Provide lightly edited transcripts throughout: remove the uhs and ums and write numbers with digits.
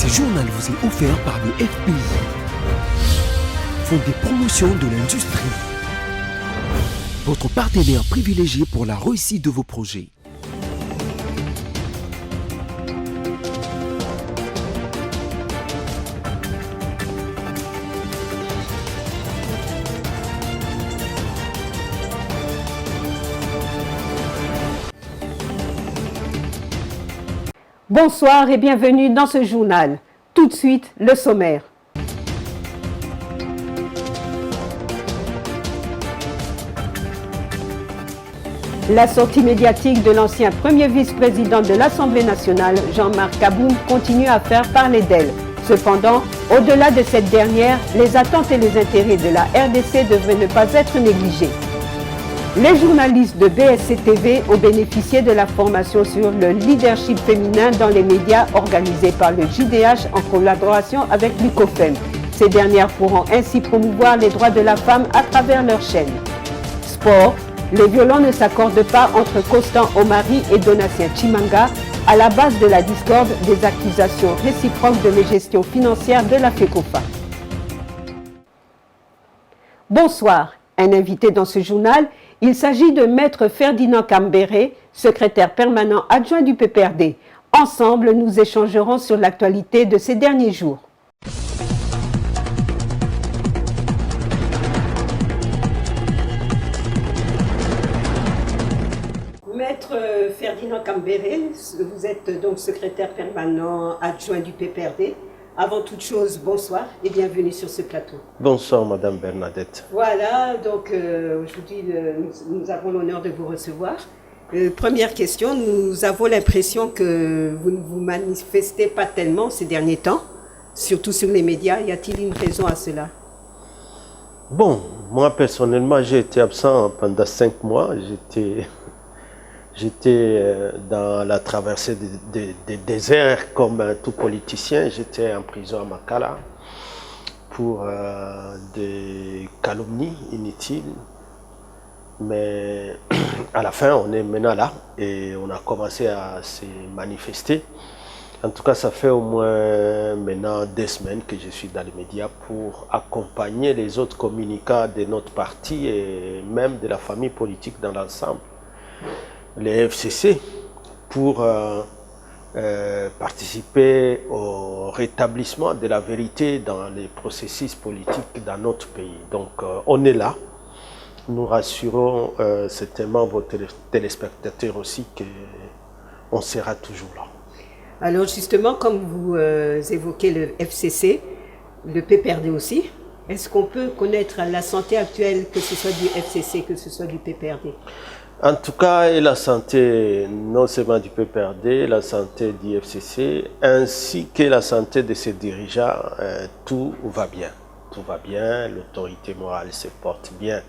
Ce journal vous est offert par le FPI, Fonds des promotions de l'industrie, votre partenaire privilégié pour la réussite de vos projets. Bonsoir et bienvenue dans ce journal. Tout de suite, le sommaire. La sortie médiatique de l'ancien premier vice-président de l'Assemblée nationale, Jean-Marc Aboum, continue à faire parler d'elle. Cependant, au-delà de cette dernière, les attentes et les intérêts de la RDC devraient ne pas être négligés. Les journalistes de BSC TV ont bénéficié de la formation sur le leadership féminin dans les médias organisée par le JDH en collaboration avec l'UCOFEM. Ces dernières pourront ainsi promouvoir les droits de la femme à travers leur chaîne. Sport, les violons ne s'accordent pas entre Constant Omari et Donatien Chimanga à la base de la discorde des accusations réciproques de mégestion financière de la FECOFA. Bonsoir, un invité dans ce journal. Il s'agit de Maître Ferdinand Kambere, secrétaire permanent adjoint du PPRD. Ensemble, nous échangerons sur l'actualité de ces derniers jours. Maître Ferdinand Kambere, vous êtes donc secrétaire permanent adjoint du PPRD. Avant toute chose, bonsoir et bienvenue sur ce plateau. Bonsoir Madame Bernadette. Voilà, donc aujourd'hui nous avons l'honneur de vous recevoir. Première question, nous avons l'impression que vous ne vous manifestez pas tellement ces derniers temps, surtout sur les médias. Y a-t-il une raison à cela? Bon, moi personnellement j'ai été absent pendant 5 mois. J'étais dans la traversée des déserts comme tout politicien. J'étais en prison à Makala pour des calomnies inutiles. Mais à la fin, on est maintenant là et on a commencé à se manifester. En tout cas, ça fait au moins maintenant 2 semaines que je suis dans les médias pour accompagner les autres communicants de notre parti et même de la famille politique dans l'ensemble, les FCC, pour participer au rétablissement de la vérité dans les processus politiques dans notre pays. Donc on est là. Nous rassurons certainement vos téléspectateurs aussi qu'on sera toujours là. Alors justement, comme vous évoquez le FCC, le PPRD aussi, est-ce qu'on peut connaître la santé actuelle, que ce soit du FCC, que ce soit du PPRD? En tout cas, et la santé non seulement du PPRD, la santé du FCC, ainsi que la santé de ses dirigeants, tout va bien. Tout va bien, l'autorité morale se porte bien.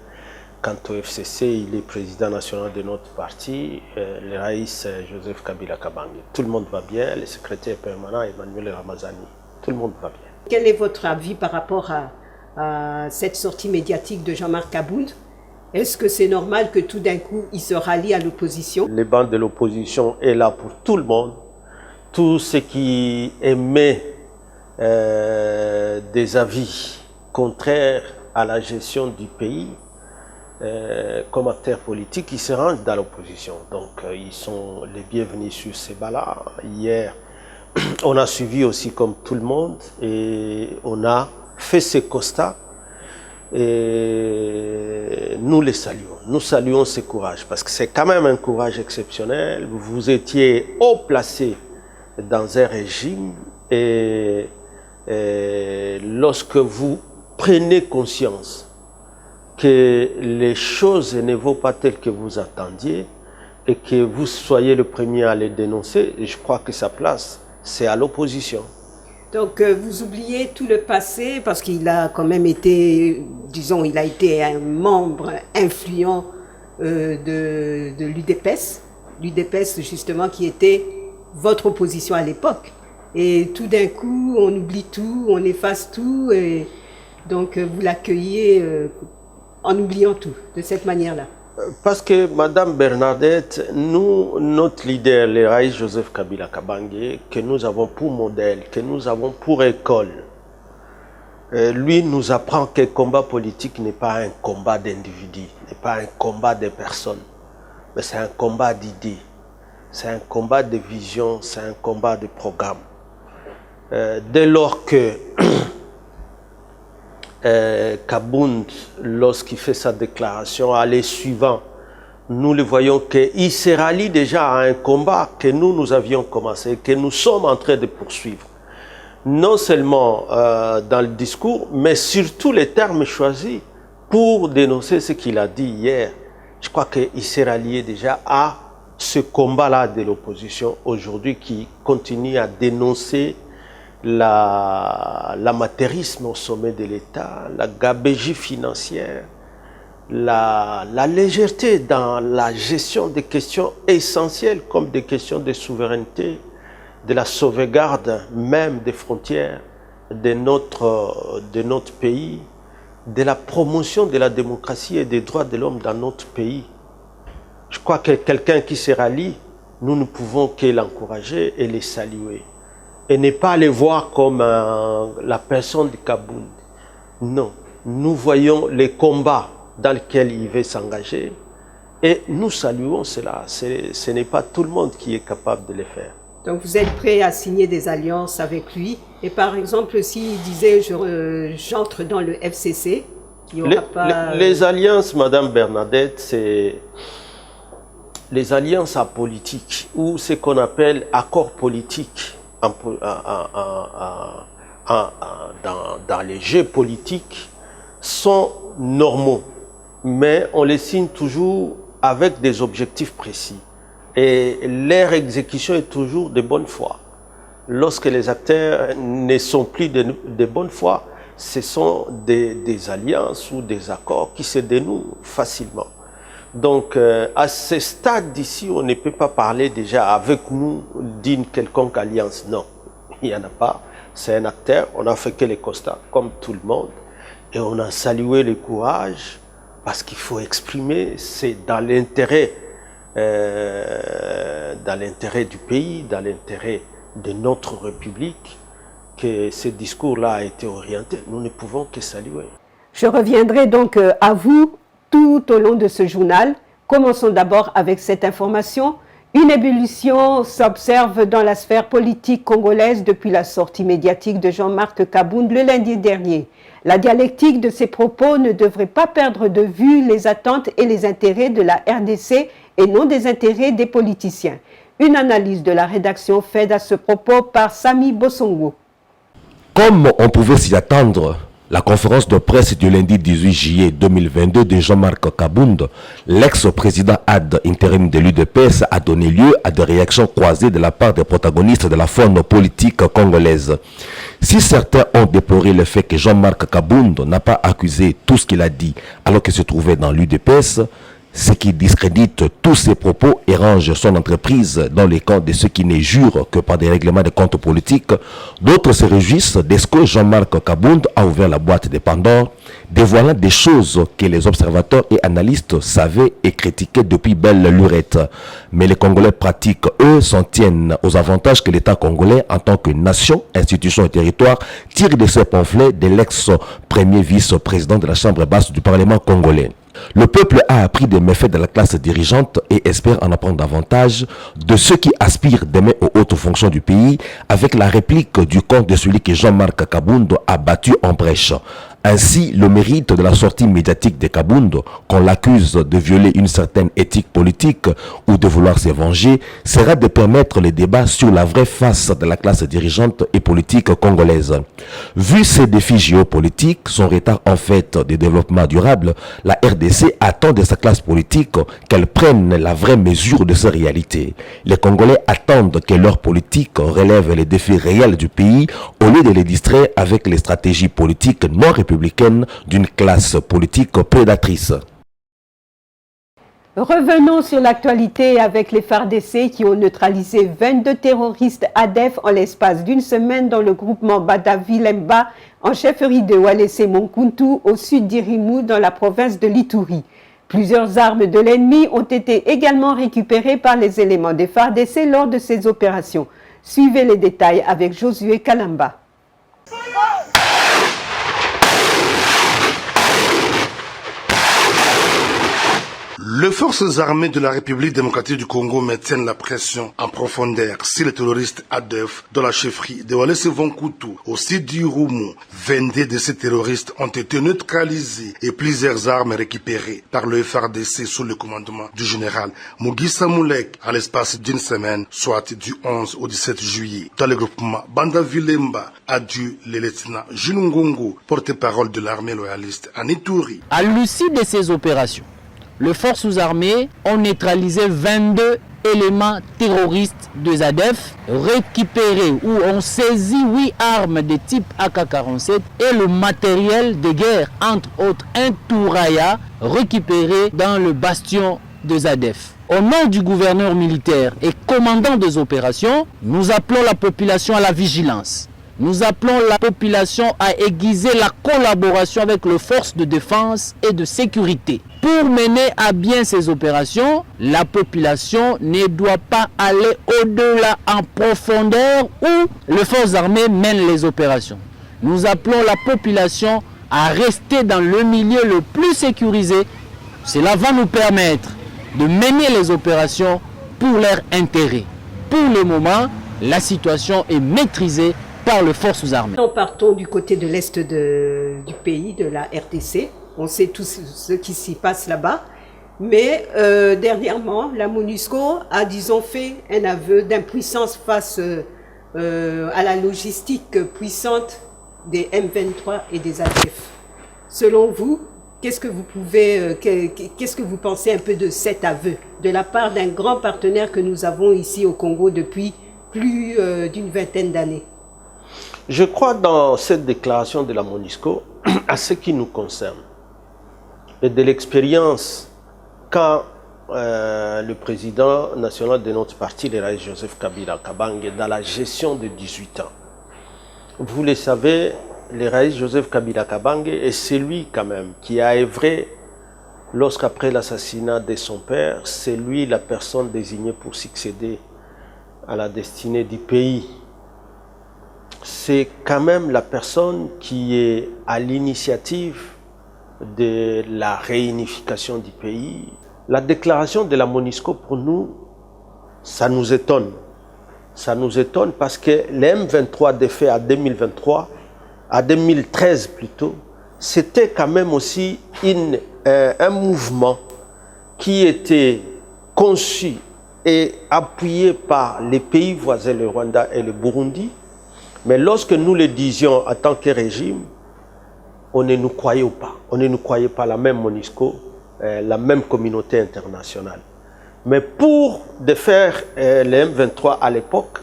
Quant au FCC, il est président national de notre parti, le Raïs Joseph Kabila Kabange. Tout le monde va bien, le secrétaire permanent Emmanuel Ramazani. Tout le monde va bien. Quel est votre avis par rapport à cette sortie médiatique de Jean-Marc Aboum? Est-ce que c'est normal que tout d'un coup, il se rallie à l'opposition? Les bancs de l'opposition est là pour tout le monde. Tous ceux qui émettent des avis contraires à la gestion du pays, comme acteurs politiques, ils se rangent dans l'opposition. Donc, ils sont les bienvenus sur ces bancs-là. Hier, on a suivi aussi comme tout le monde et on a fait ce constat. Et nous les saluons. Nous saluons ce courage parce que c'est quand même un courage exceptionnel. Vous étiez haut placé dans un régime et lorsque vous prenez conscience que les choses ne vont pas telles que vous attendiez et que vous soyez le premier à les dénoncer, je crois que sa place, c'est à l'opposition. Donc vous oubliez tout le passé parce qu'il a quand même été, disons, il a été un membre influent de l'UDPS. L'UDPS justement qui était votre opposition à l'époque. Et tout d'un coup, on oublie tout, on efface tout. Et donc vous l'accueillez en oubliant tout, de cette manière-là. Parce que Madame Bernadette, nous, notre leader, le Raïs Joseph Kabila Kabange, que nous avons pour modèle, que nous avons pour école, lui nous apprend que le combat politique n'est pas un combat d'individus, n'est pas un combat de personnes, mais c'est un combat d'idées, c'est un combat de vision, c'est un combat de programme. Dès lors que Kabound, lorsqu'il fait sa déclaration, à les suivants, nous le voyons qu'il se rallie déjà à un combat que nous avions commencé, que nous sommes en train de poursuivre. Non seulement dans le discours, mais surtout les termes choisis pour dénoncer ce qu'il a dit hier. Je crois qu'il s'est rallié déjà à ce combat-là de l'opposition aujourd'hui qui continue à dénoncer l'amateurisme au sommet de l'État, la gabegie financière, la légèreté dans la gestion des questions essentielles comme des questions de souveraineté, de la sauvegarde même des frontières de notre pays, de la promotion de la démocratie et des droits de l'homme dans notre pays. Je crois que quelqu'un qui se rallie, nous ne pouvons que l'encourager et le saluer. Et ne pas les voir comme la personne de Kabound. Non, nous voyons les combats dans lesquels il veut s'engager et nous saluons cela. Ce n'est pas tout le monde qui est capable de le faire. Donc vous êtes prêt à signer des alliances avec lui et par exemple s'il disait j'entre dans le FCC, il n'y aura pas... Les alliances, Madame Bernadette, c'est les alliances apolitiques ou ce qu'on appelle accords politiques. Dans les jeux politiques sont normaux, mais on les signe toujours avec des objectifs précis. Et leur exécution est toujours de bonne foi. Lorsque les acteurs ne sont plus de bonne foi, ce sont des alliances ou des accords qui se dénouent facilement. Donc, à ce stade d'ici, on ne peut pas parler déjà avec nous d'une quelconque alliance. Non, il n'y en a pas. C'est un acteur, on a fait que les constats, comme tout le monde. Et on a salué le courage, parce qu'il faut exprimer, c'est dans l'intérêt du pays, dans l'intérêt de notre République, que ce discours-là a été orienté. Nous ne pouvons que saluer. Je reviendrai donc à vous tout au long de ce journal. Commençons d'abord avec cette information. Une ébullition s'observe dans la sphère politique congolaise depuis la sortie médiatique de Jean-Marc Kabound le lundi dernier. La dialectique de ses propos ne devrait pas perdre de vue les attentes et les intérêts de la RDC et non des intérêts des politiciens. Une analyse de la rédaction faite à ce propos par Sami Bossongo. Comme on pouvait s'y attendre, la conférence de presse du lundi 18 juillet 2022 de Jean-Marc Kabound, l'ex-président ad intérim de l'UDPS, a donné lieu à des réactions croisées de la part des protagonistes de la faune politique congolaise. Si certains ont déploré le fait que Jean-Marc Kabound n'a pas accusé tout ce qu'il a dit alors qu'il se trouvait dans l'UDPS, ce qui discrédite tous ses propos et range son entreprise dans les camps de ceux qui ne jurent que par des règlements de comptes politiques, d'autres se réjouissent de ce que Jean-Marc Kabound a ouvert la boîte de Pandore, dévoilant des choses que les observateurs et analystes savaient et critiquaient depuis belle lurette. Mais les Congolais pratiques, eux, s'en tiennent aux avantages que l'État congolais, en tant que nation, institution et territoire, tire de ce pamphlet de l'ex-premier vice-président de la Chambre basse du Parlement congolais. Le peuple a appris des méfaits de la classe dirigeante et espère en apprendre davantage de ceux qui aspirent demain aux hautes fonctions du pays avec la réplique du compte de celui que Jean-Marc Kabound a battu en brèche. Ainsi, le mérite de la sortie médiatique de Kabound, qu'on l'accuse de violer une certaine éthique politique ou de vouloir se venger, sera de permettre les débats sur la vraie face de la classe dirigeante et politique congolaise. Vu ces défis géopolitiques, son retard en fait de développement durable, la RDC attend de sa classe politique qu'elle prenne la vraie mesure de ces réalités. Les Congolais attendent que leur politique relève les défis réels du pays au lieu de les distraire avec les stratégies politiques non républicaines d'une classe politique prédatrice. Revenons sur l'actualité avec les FARDC qui ont neutralisé 22 terroristes ADEF en l'espace d'une semaine dans le groupement Badavi-Lemba en chefferie de Walese Monkuntu au sud d'Irimou dans la province de l'Ituri. Plusieurs armes de l'ennemi ont été également récupérées par les éléments des FARDC lors de ces opérations. Suivez les détails avec Josué Kalamba. Les forces armées de la République démocratique du Congo maintiennent la pression en profondeur sur les terroristes ADF dans la chefferie de Walese Vonkutu, au site du Roumu. 22 de ces terroristes ont été neutralisés et plusieurs armes récupérées par le FARDC sous le commandement du général Mugisa Moulek à l'espace d'une semaine, soit du 11 au 17 juillet. Dans le groupement Banda Vilemba, a dit le lieutenant Junungongo, porte-parole de l'armée loyaliste à Ituri. À l'issue de ces opérations, les forces armées ont neutralisé 22 éléments terroristes de ZADF, récupéré ou ont saisi 8 armes de type AK-47 et le matériel de guerre, entre autres un Touraya récupéré dans le bastion de ZADF. Au nom du gouverneur militaire et commandant des opérations, nous appelons la population à la vigilance. Nous appelons la population à aiguiser la collaboration avec les forces de défense et de sécurité. Pour mener à bien ces opérations, la population ne doit pas aller au-delà en profondeur où les forces armées mènent les opérations. Nous appelons la population à rester dans le milieu le plus sécurisé. Cela va nous permettre de mener les opérations pour leur intérêt. Pour le moment, la situation est maîtrisée par les forces armées. Nous partons du côté de l'est du pays, de la RDC. On sait tout ce qui s'y passe là-bas. Mais dernièrement, la MONUSCO a, disons, fait un aveu d'impuissance face à la logistique puissante des M23 et des ADF. Selon vous, qu'est-ce que vous pensez un peu de cet aveu de la part d'un grand partenaire que nous avons ici au Congo depuis plus d'une vingtaine d'années? Je crois dans cette déclaration de la MONUSCO, à ce qui nous concerne, et de l'expérience quand le président national de notre parti, le Raïs Joseph Kabila Kabange, dans la gestion de 18 ans. Vous le savez, le Raïs Joseph Kabila Kabange est celui quand même qui a œuvré lorsqu'après l'assassinat de son père, c'est lui la personne désignée pour succéder à la destinée du pays. C'est quand même la personne qui est à l'initiative de la réunification du pays. La déclaration de la MONUSCO, pour nous, ça nous étonne. Ça nous étonne parce que les M23 défaits à 2023, à 2013 plutôt, c'était quand même aussi un mouvement qui était conçu et appuyé par les pays voisins, le Rwanda et le Burundi. Mais lorsque nous le disions en tant que régime, on ne nous croyait pas. On ne nous croyait pas, la même MONUSCO, la même communauté internationale. Mais pour défaire les M23 à l'époque,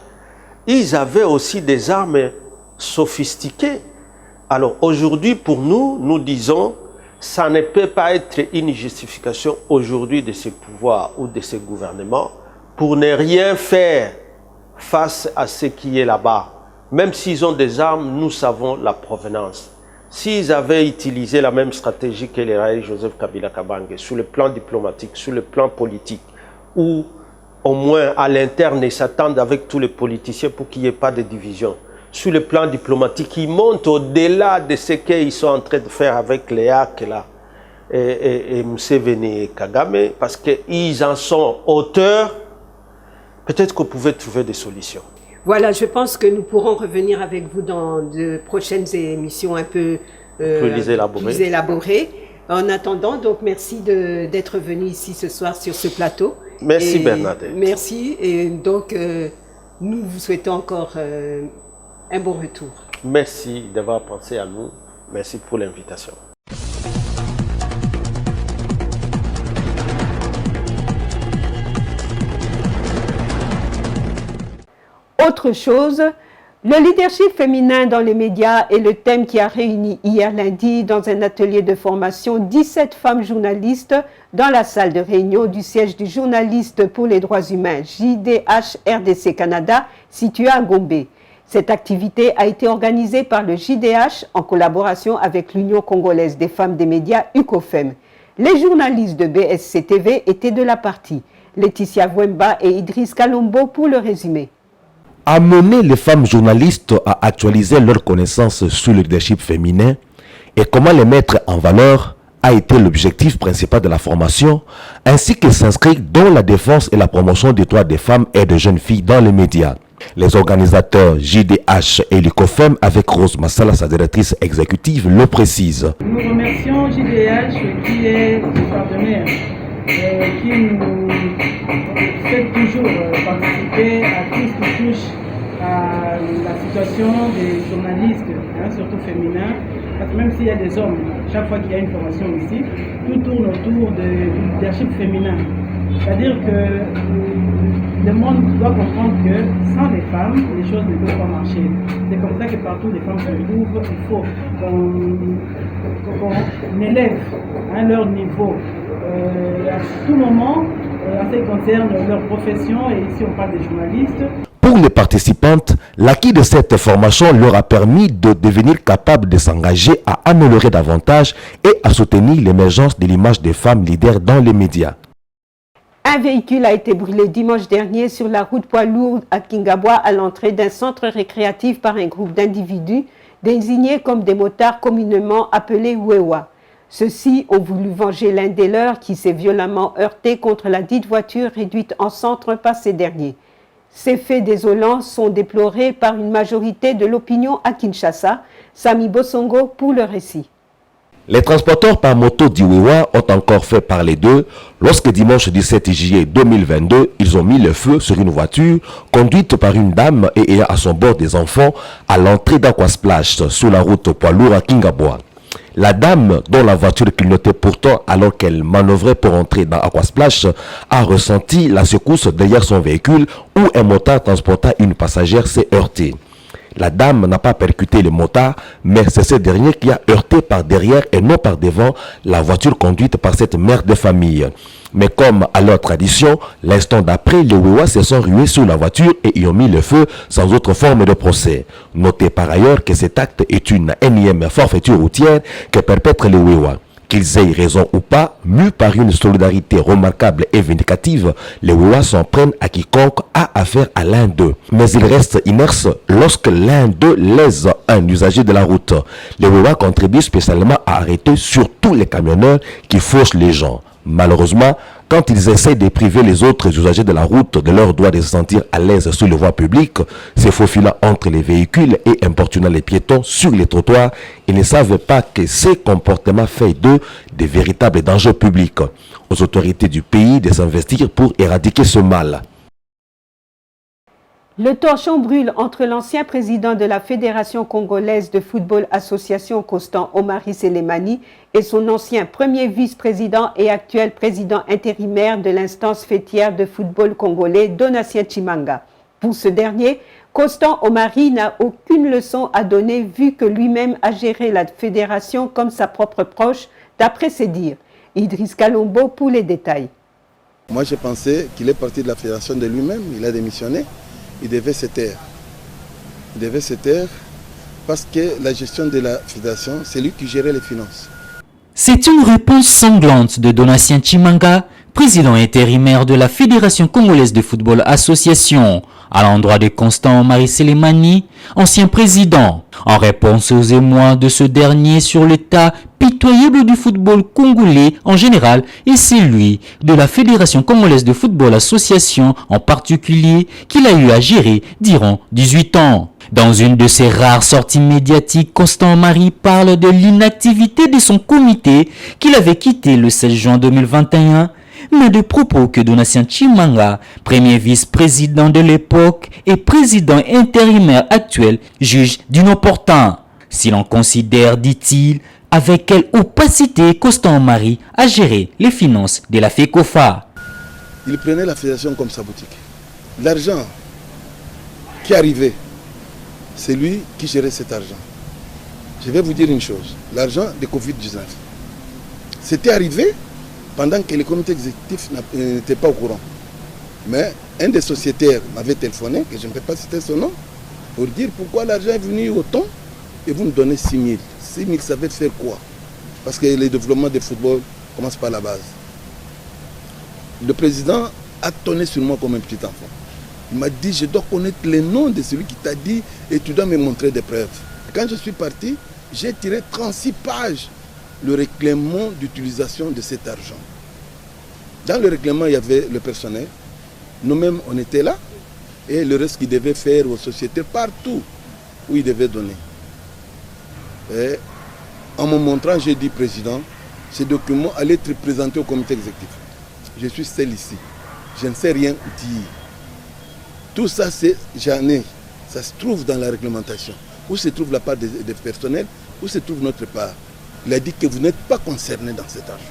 ils avaient aussi des armes sophistiquées. Alors aujourd'hui, pour nous, nous disons, ça ne peut pas être une justification aujourd'hui de ces pouvoirs ou de ces gouvernements pour ne rien faire face à ce qui est là-bas. Même s'ils ont des armes, nous savons la provenance. S'ils avaient utilisé la même stratégie que les Raïs Joseph Kabila Kabange, sur le plan diplomatique, sur le plan politique, ou au moins à l'interne, ils s'attendent avec tous les politiciens pour qu'il n'y ait pas de division. Sur le plan diplomatique, ils montent au-delà de ce qu'ils sont en train de faire avec les HAC là, et Museveni et Kagame, parce qu'ils en sont auteurs. Peut-être qu'on pouvait trouver des solutions. Voilà, je pense que nous pourrons revenir avec vous dans de prochaines émissions un peu plus élaborées. En attendant, donc merci d'être venu ici ce soir sur ce plateau. Merci Bernadette. Merci, et donc nous vous souhaitons encore un bon retour. Merci d'avoir pensé à nous. Merci pour l'invitation. Autre chose, le leadership féminin dans les médias est le thème qui a réuni hier lundi dans un atelier de formation 17 femmes journalistes dans la salle de réunion du siège du journaliste pour les droits humains JDH RDC Canada situé à Gombe. Cette activité a été organisée par le JDH en collaboration avec l'Union congolaise des femmes des médias UCOFEM. Les journalistes de BSC TV étaient de la partie. Laetitia Wemba et Idriss Kalombo pour le résumé. Amener les femmes journalistes à actualiser leurs connaissances sur le leadership féminin et comment les mettre en valeur a été l'objectif principal de la formation, ainsi que s'inscrit dans la défense et la promotion des droits des femmes et des jeunes filles dans les médias. Les organisateurs JDH et l'ICOFEM, avec Rose Massala, sa directrice exécutive, le précisent. Nous remercions JDH qui est le partenaire qui nous fait toujours participer à tout ce qui touche à la situation des journalistes, surtout féminins. Parce que même s'il y a des hommes, chaque fois qu'il y a une formation ici, tout tourne autour du leadership féminin. C'est-à-dire que le monde doit comprendre que sans les femmes, les choses ne peuvent pas marcher. C'est comme ça que partout les femmes se trouvent. Il faut qu'on élève leur niveau à tout moment en ce qui concerne leur profession. Et ici on parle des journalistes. Pour les participantes, l'acquis de cette formation leur a permis de devenir capables de s'engager à améliorer davantage et à soutenir l'émergence de l'image des femmes leaders dans les médias. Un véhicule a été brûlé dimanche dernier sur la route poids lourd à Kingabwa à l'entrée d'un centre récréatif par un groupe d'individus désignés comme des motards communément appelés Wewa. Ceux-ci ont voulu venger l'un des leurs qui s'est violemment heurté contre la dite voiture réduite en centre par ces derniers. Ces faits désolants sont déplorés par une majorité de l'opinion à Kinshasa. Sami Bosongo pour le récit. Les transporteurs par moto d'Iwewa ont encore fait parler d'eux lorsque dimanche 17 juillet 2022, ils ont mis le feu sur une voiture conduite par une dame et ayant à son bord des enfants à l'entrée d'Aquasplash sur la route poids lourd à Kingabwa. La dame, dont la voiture clignotait pourtant alors qu'elle manœuvrait pour entrer dans Aquasplash, a ressenti la secousse derrière son véhicule où un motard transportant une passagère s'est heurté. La dame n'a pas percuté le motard, mais c'est ce dernier qui a heurté par derrière et non par devant la voiture conduite par cette mère de famille. Mais comme à leur tradition, l'instant d'après, les Wewa se sont rués sur la voiture et y ont mis le feu sans autre forme de procès. Notez par ailleurs que cet acte est une énième forfaiture routière que perpètrent les Wewa. Qu'ils aient raison ou pas, mus par une solidarité remarquable et vindicative, les Wewa s'en prennent à quiconque a affaire à l'un d'eux. Mais ils restent inertes lorsque l'un d'eux lèse un usager de la route. Les Wewa contribuent spécialement à arrêter surtout les camionneurs qui fauchent les gens. Malheureusement, quand ils essaient de priver les autres usagers de la route de leur droit de se sentir à l'aise sur les voies publiques, se faufilant entre les véhicules et importunant les piétons sur les trottoirs, ils ne savent pas que ces comportements font d'eux des véritables dangers publics. Aux autorités du pays de s'investir pour éradiquer ce mal. Le torchon brûle entre l'ancien président de la Fédération congolaise de football association Constant Omari Selemani et son ancien premier vice-président et actuel président intérimaire de l'instance fêtière de football congolais Donatien Tshimanga. Pour ce dernier, Constant Omari n'a aucune leçon à donner vu que lui-même a géré la fédération comme sa propre proche, d'après ses dires. Idriss Kalombo pour les détails. Moi je pensais qu'il est parti de la fédération de lui-même, il a démissionné. Il devait se taire. Il devait se taire parce que la gestion de la fédération, c'est lui qui gérait les finances. C'est une réponse sanglante de Donatien Tshimanga, président intérimaire de la Fédération congolaise de football association, à l'endroit de Constant Omari Selemani, ancien président, en réponse aux émois de ce dernier sur l'état pitoyable du football congolais en général et celui de la Fédération congolaise de football association en particulier qu'il a eu à gérer durant 18 ans. Dans une de ses rares sorties médiatiques, Constant Omari parle de l'inactivité de son comité qu'il avait quitté le 16 juin 2021, mais de propos que Donatien Tshimanga, premier vice-président de l'époque et président intérimaire actuel, juge d'inopportun. Si l'on considère, dit-il, avec quelle opacité Constant Omari a géré les finances de la FECOFA. Il prenait la fédération comme sa boutique. L'argent qui arrivait, c'est lui qui gérait cet argent. Je vais vous dire une chose, l'argent de Covid-19, c'était arrivé pendant que le comité exécutif n'était pas au courant. Mais un des sociétaires m'avait téléphoné, que je ne peux pas citer son nom, pour dire pourquoi l'argent est venu autant et vous me donnez 6 000. 6 000, ça veut faire quoi? Parce que le développement du football, commence par la base. Le président a tonné sur moi comme un petit enfant. Il m'a dit, je dois connaître les noms de celui qui t'a dit et tu dois me montrer des preuves. Quand je suis parti, j'ai tiré 36 pages le règlement d'utilisation de cet argent. Dans le règlement, il y avait le personnel. Nous-mêmes, on était là. Et le reste qu'il devait faire aux sociétés partout où il devait donner. Et en me montrant, j'ai dit, président, ces documents allaient être présentés au comité exécutif. Je suis seul ici. Je ne sais rien dire. Tout ça, j'en ai. Ça se trouve dans la réglementation. Où se trouve la part des personnels, où se trouve notre part. Il a dit que vous n'êtes pas concerné dans cet argent.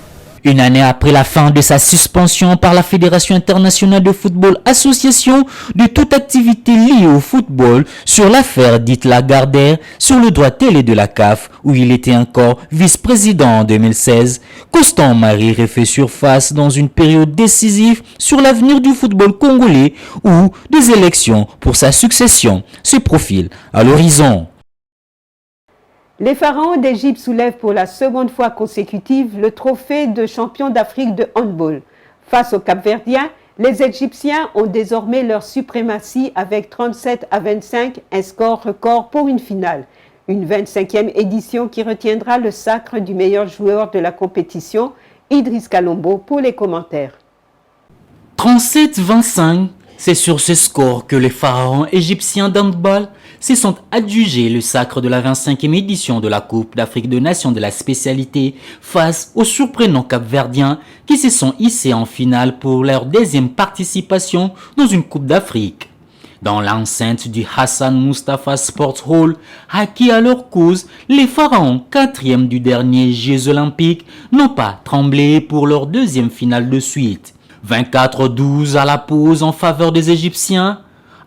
Une année après la fin de sa suspension par la Fédération internationale de football association de toute activité liée au football sur l'affaire dite Lagardère sur le droit télé de la CAF où il était encore vice-président en 2016, Constant Marie refait surface dans une période décisive sur l'avenir du football congolais où des élections pour sa succession se profilent à l'horizon. Les Pharaons d'Égypte soulèvent pour la seconde fois consécutive le trophée de champion d'Afrique de handball. Face aux Cap-Verdiens, les Égyptiens ont désormais leur suprématie avec 37-25, un score record pour une finale. Une 25e édition qui retiendra le sacre du meilleur joueur de la compétition, Idriss Kalombo, pour les commentaires. 37-25, c'est sur ce score que les Pharaons égyptiens d'handball se sont adjugés le sacre de la 25e édition de la Coupe d'Afrique des Nations de la spécialité face aux surprenants Cap-Verdiens qui se sont hissés en finale pour leur deuxième participation dans une Coupe d'Afrique. Dans l'enceinte du Hassan Mustafa Sports Hall, acquis à leur cause, les Pharaons, 4e du dernier Jeux Olympiques, n'ont pas tremblé pour leur deuxième finale de suite. 24-12 à la pause en faveur des Égyptiens.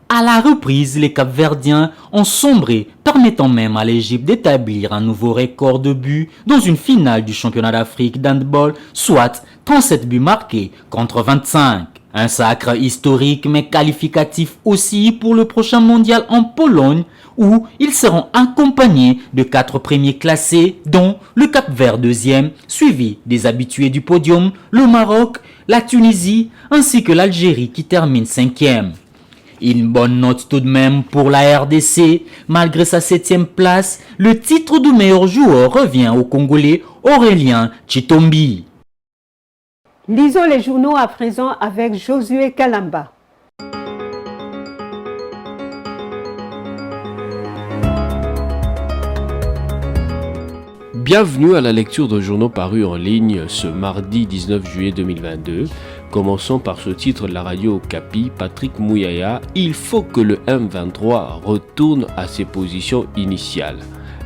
À la reprise, les Cap-Verdiens ont sombré, permettant même à l'Égypte d'établir un nouveau record de buts dans une finale du championnat d'Afrique d'handball, soit 37 buts marqués contre 25. Un sacre historique mais qualificatif aussi pour le prochain mondial en Pologne, où ils seront accompagnés de 4 premiers classés, dont le Cap-Vert 2e, suivi des habitués du podium, le Maroc, la Tunisie ainsi que l'Algérie qui termine 5e. Une bonne note tout de même pour la RDC. Malgré sa 7e place, le titre de meilleur joueur revient au Congolais Aurélien Chitombi. Lisons les journaux à présent avec Josué Kalamba. Bienvenue à la lecture de journaux parus en ligne ce mardi 19 juillet 2022. Commençons par ce titre de la radio Okapi, Patrick Mouyaya, il faut que le M23 retourne à ses positions initiales.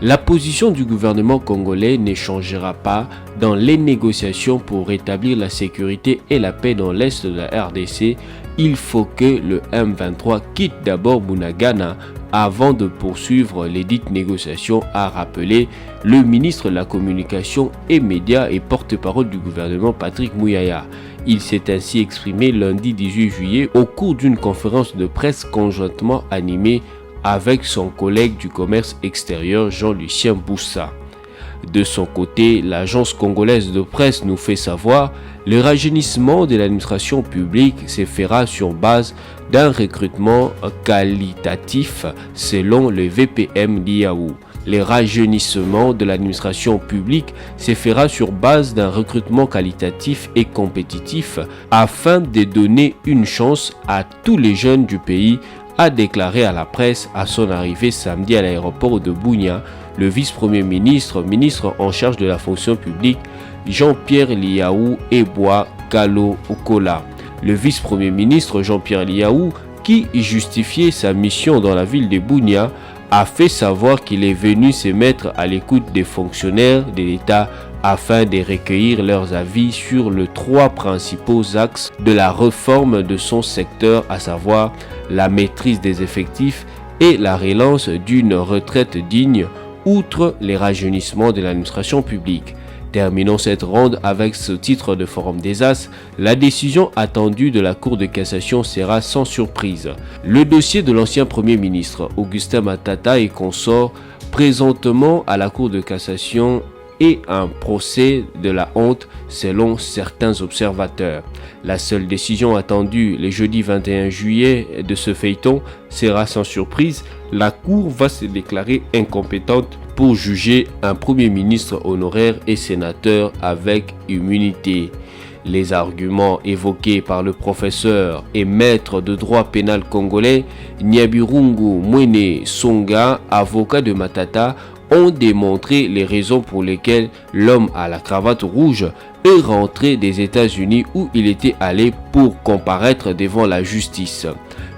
La position du gouvernement congolais ne changera pas dans les négociations pour rétablir la sécurité et la paix dans l'est de la RDC. Il faut que le M23 quitte d'abord Bunagana avant de poursuivre les dites négociations, a rappelé le ministre de la Communication et Médias et porte-parole du gouvernement Patrick Mouyaya. Il s'est ainsi exprimé lundi 18 juillet au cours d'une conférence de presse conjointement animée avec son collègue du commerce extérieur Jean-Lucien Boussa. De son côté, l'agence congolaise de presse nous fait savoir le rajeunissement de l'administration publique se fera sur base d'un recrutement qualitatif selon le VPM Liaou. Le rajeunissement de l'administration publique se fera sur base d'un recrutement qualitatif et compétitif afin de donner une chance à tous les jeunes du pays, a déclaré à la presse à son arrivée samedi à l'aéroport de Bunia le vice-premier ministre, ministre en charge de la fonction publique, Jean-Pierre Liaou Eboa Kalo Okola. Le vice-premier ministre Jean-Pierre Liaou, qui justifiait sa mission dans la ville de Bunia, a fait savoir qu'il est venu se mettre à l'écoute des fonctionnaires de l'État afin de recueillir leurs avis sur les 3 principaux axes de la réforme de son secteur, à savoir la maîtrise des effectifs et la relance d'une retraite digne, outre les rajeunissements de l'administration publique. Terminons cette ronde avec ce titre de Forum des As. La décision attendue de la Cour de cassation sera sans surprise. Le dossier de l'ancien Premier ministre Augustin Matata et consorts présentement à la Cour de cassation et un procès de la honte selon certains observateurs. La seule décision attendue le jeudi 21 juillet de ce feuilleton sera sans surprise, la Cour va se déclarer incompétente pour juger un Premier ministre honoraire et sénateur avec immunité. Les arguments évoqués par le professeur et maître de droit pénal congolais Nyabirungu Mwene Songa, avocat de Matata, ont démontré les raisons pour lesquelles l'homme à la cravate rouge est rentré des États-Unis où il était allé pour comparaître devant la justice.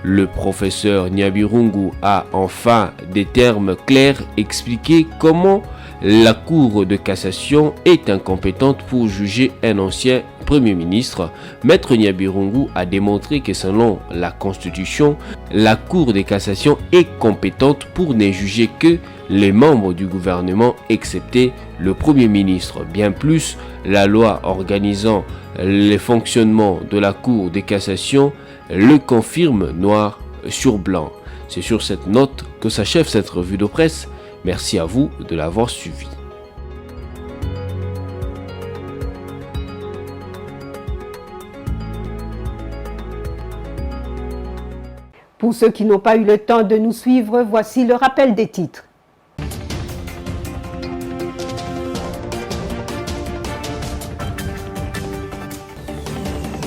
Le professeur Nyabirungu a enfin des termes clairs expliqué comment la Cour de cassation est incompétente pour juger un ancien Premier ministre. Maître Nyabirungu a démontré que selon la Constitution, la Cour de cassation est compétente pour ne juger que les membres du gouvernement excepté le Premier ministre. Bien plus, la loi organisant le fonctionnement de la Cour de cassation le confirme noir sur blanc. C'est sur cette note que s'achève cette revue de presse. Merci à vous de l'avoir suivi. Pour ceux qui n'ont pas eu le temps de nous suivre, voici le rappel des titres.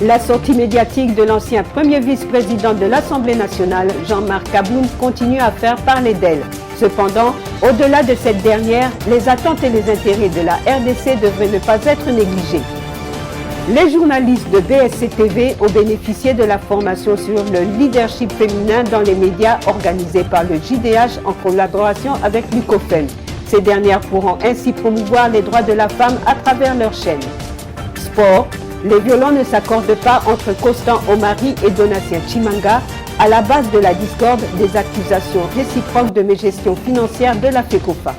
La sortie médiatique de l'ancien premier vice-président de l'Assemblée nationale, Jean-Marc Kaboum, continue à faire parler d'elle. Cependant, au-delà de cette dernière, les attentes et les intérêts de la RDC devraient ne pas être négligés. Les journalistes de BSC TV ont bénéficié de la formation sur le leadership féminin dans les médias organisée par le JDH en collaboration avec l'UCOFEM. Ces dernières pourront ainsi promouvoir les droits de la femme à travers leur chaîne. Sport. Les violons ne s'accordent pas entre Constant Omari et Donatien Chimanga, à la base de la discorde des accusations réciproques de mégestion financière de la FECOFA.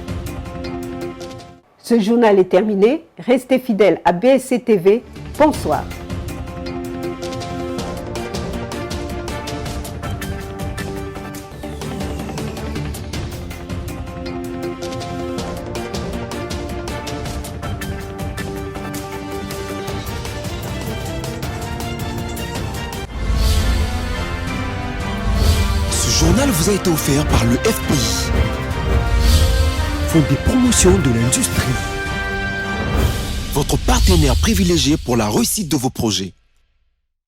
Ce journal est terminé. Restez fidèles à BSC TV. Bonsoir. Ce journal vous a été offert par le FPI, Fonds des promotions de l'industrie, votre partenaire privilégié pour la réussite de vos projets.